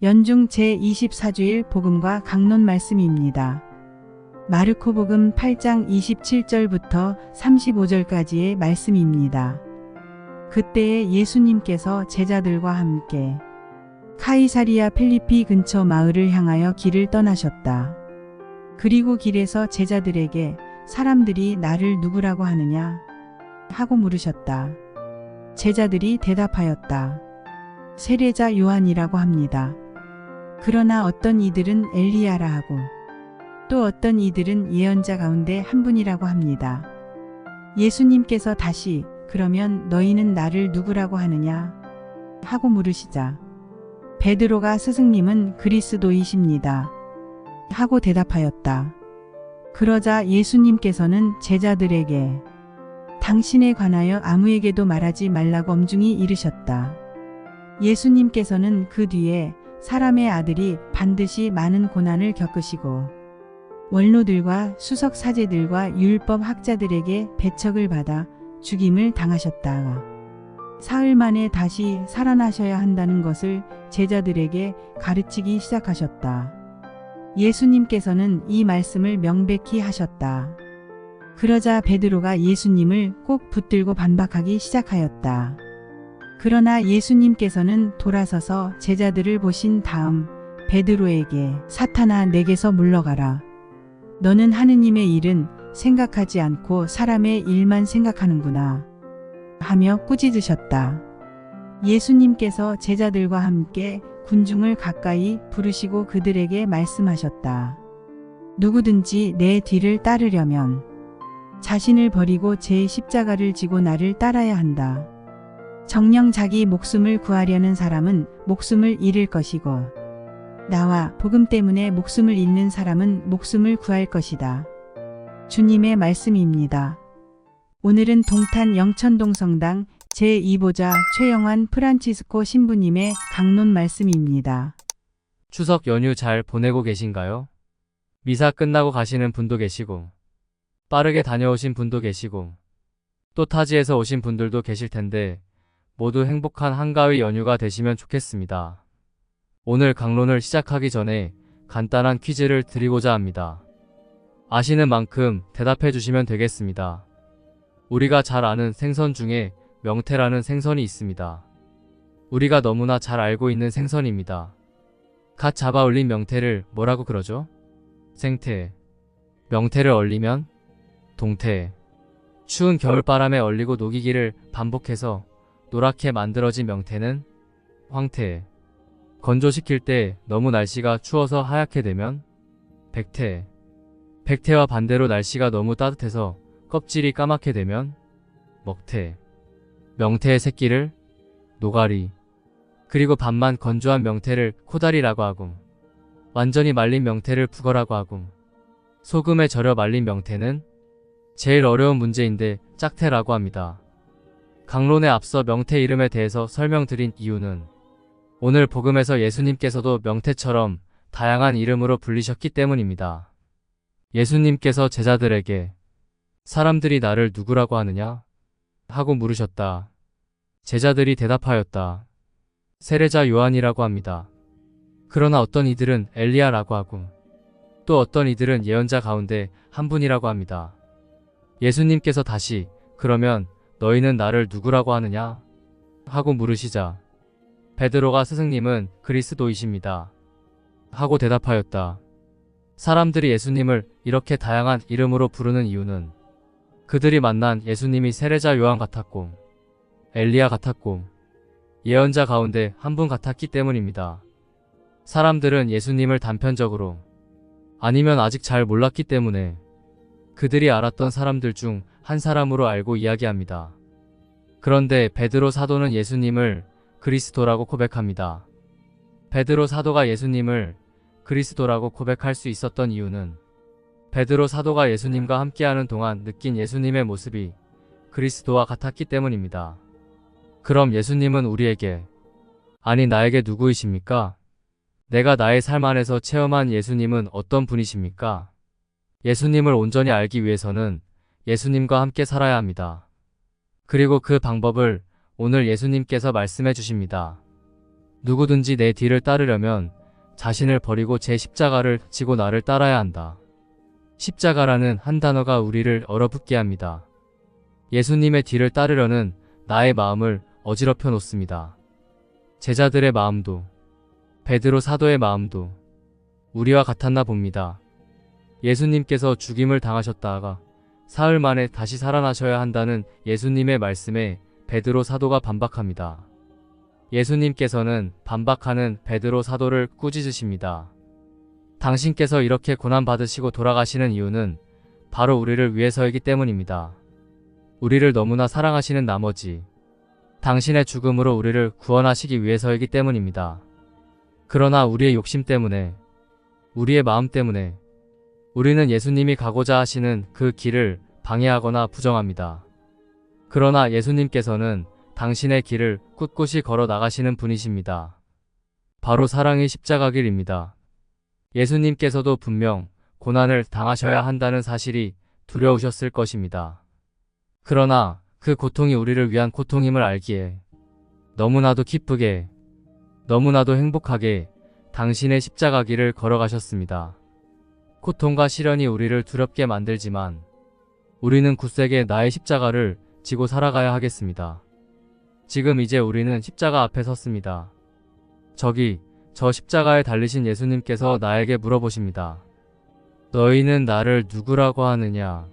연중 제24주일 복음과 강론 말씀입니다. 마르코복음 8장 27절부터 35절까지의 말씀입니다. 그때에 예수님께서 제자들과 함께 카이사리아 필리피 근처 마을을 향하여 길을 떠나셨다. 그리고 길에서 제자들에게 사람들이 나를 누구라고 하느냐 하고 물으셨다. 제자들이 대답하였다. 세례자 요한이라고 합니다. 그러나 어떤 이들은 엘리야라 하고 또 어떤 이들은 예언자 가운데 한 분이라고 합니다. 예수님께서 다시 그러면 너희는 나를 누구라고 하느냐 하고 물으시자 베드로가 스승님은 그리스도이십니다 하고 대답하였다. 그러자 예수님께서는 제자들에게 당신에 관하여 아무에게도 말하지 말라고 엄중히 이르셨다. 예수님께서는 그 뒤에 사람의 아들이 반드시 많은 고난을 겪으시고 원로들과 수석 사제들과 율법 학자들에게 배척을 받아 죽임을 당하셨다. 사흘 만에 다시 살아나셔야 한다는 것을 제자들에게 가르치기 시작하셨다. 예수님께서는 이 말씀을 명백히 하셨다. 그러자 베드로가 예수님을 꼭 붙들고 반박하기 시작하였다. 그러나 예수님께서는 돌아서서 제자들을 보신 다음 베드로에게 사탄아 내게서 물러가라. 너는 하느님의 일은 생각하지 않고 사람의 일만 생각하는구나 하며 꾸짖으셨다. 예수님께서 제자들과 함께 군중을 가까이 부르시고 그들에게 말씀하셨다. 누구든지 내 뒤를 따르려면 자신을 버리고 제 십자가를 지고 나를 따라야 한다. 정녕 자기 목숨을 구하려는 사람은 목숨을 잃을 것이고 나와 복음 때문에 목숨을 잃는 사람은 목숨을 구할 것이다. 주님의 말씀입니다. 오늘은 동탄 영천동 성당 제2보자 최영환 프란치스코 신부님의 강론 말씀입니다. 추석 연휴 잘 보내고 계신가요? 미사 끝나고 가시는 분도 계시고 빠르게 다녀오신 분도 계시고 또 타지에서 오신 분들도 계실 텐데 모두 행복한 한가위 연휴가 되시면 좋겠습니다. 오늘 강론을 시작하기 전에 간단한 퀴즈를 드리고자 합니다. 아시는 만큼 대답해 주시면 되겠습니다. 우리가 잘 아는 생선 중에 명태라는 생선이 있습니다. 우리가 너무나 잘 알고 있는 생선입니다. 갓 잡아 올린 명태를 뭐라고 그러죠? 생태. 명태를 얼리면 동태. 추운 겨울바람에 얼리고 녹이기를 반복해서 노랗게 만들어진 명태는 황태. 건조시킬 때 너무 날씨가 추워서 하얗게 되면 백태. 백태와 반대로 날씨가 너무 따뜻해서 껍질이 까맣게 되면 먹태. 명태의 새끼를 노가리. 그리고 반만 건조한 명태를 코다리라고 하고 완전히 말린 명태를 북어라고 하고 소금에 절여 말린 명태는 제일 어려운 문제인데 짝태라고 합니다. 강론에 앞서 명태 이름에 대해서 설명드린 이유는 오늘 복음에서 예수님께서도 명태처럼 다양한 이름으로 불리셨기 때문입니다. 예수님께서 제자들에게 사람들이 나를 누구라고 하느냐 하고 물으셨다. 제자들이 대답하였다. 세례자 요한이라고 합니다. 그러나 어떤 이들은 엘리야라고 하고 또 어떤 이들은 예언자 가운데 한 분이라고 합니다. 예수님께서 다시 그러면 너희는 나를 누구라고 하느냐 하고 물으시자 베드로가 스승님은 그리스도이십니다 하고 대답하였다. 사람들이 예수님을 이렇게 다양한 이름으로 부르는 이유는 그들이 만난 예수님이 세례자 요한 같았고 엘리야 같았고 예언자 가운데 한 분 같았기 때문입니다. 사람들은 예수님을 단편적으로 아니면 아직 잘 몰랐기 때문에 그들이 알았던 사람들 중 한 사람으로 알고 이야기합니다. 그런데 베드로 사도는 예수님을 그리스도라고 고백합니다. 베드로 사도가 예수님을 그리스도라고 고백할 수 있었던 이유는 베드로 사도가 예수님과 함께하는 동안 느낀 예수님의 모습이 그리스도와 같았기 때문입니다. 그럼 예수님은 우리에게 아니 나에게 누구이십니까? 내가 나의 삶 안에서 체험한 예수님은 어떤 분이십니까? 예수님을 온전히 알기 위해서는 예수님과 함께 살아야 합니다. 그리고 그 방법을 오늘 예수님께서 말씀해 주십니다. 누구든지 내 뒤를 따르려면 자신을 버리고 제 십자가를 지고 나를 따라야 한다. 십자가라는 한 단어가 우리를 얼어붙게 합니다. 예수님의 뒤를 따르려는 나의 마음을 어지럽혀 놓습니다. 제자들의 마음도, 베드로 사도의 마음도 우리와 같았나 봅니다. 예수님께서 죽임을 당하셨다가 사흘 만에 다시 살아나셔야 한다는 예수님의 말씀에 베드로 사도가 반박합니다. 예수님께서는 반박하는 베드로 사도를 꾸짖으십니다. 당신께서 이렇게 고난받으시고 돌아가시는 이유는 바로 우리를 위해서이기 때문입니다. 우리를 너무나 사랑하시는 나머지 당신의 죽음으로 우리를 구원하시기 위해서이기 때문입니다. 그러나 우리의 욕심 때문에, 우리의 마음 때문에 우리는 예수님이 가고자 하시는 그 길을 방해하거나 부정합니다. 그러나 예수님께서는 당신의 길을 꿋꿋이 걸어 나가시는 분이십니다. 바로 사랑의 십자가 길입니다. 예수님께서도 분명 고난을 당하셔야 한다는 사실이 두려우셨을 것입니다. 그러나 그 고통이 우리를 위한 고통임을 알기에 너무나도 기쁘게, 너무나도 행복하게 당신의 십자가 길을 걸어가셨습니다. 고통과 시련이 우리를 두렵게 만들지만 우리는 굳세게 나의 십자가를 지고 살아가야 하겠습니다. 지금 이제 우리는 십자가 앞에 섰습니다. 저기 저 십자가에 달리신 예수님께서 나에게 물어보십니다. 너희는 나를 누구라고 하느냐?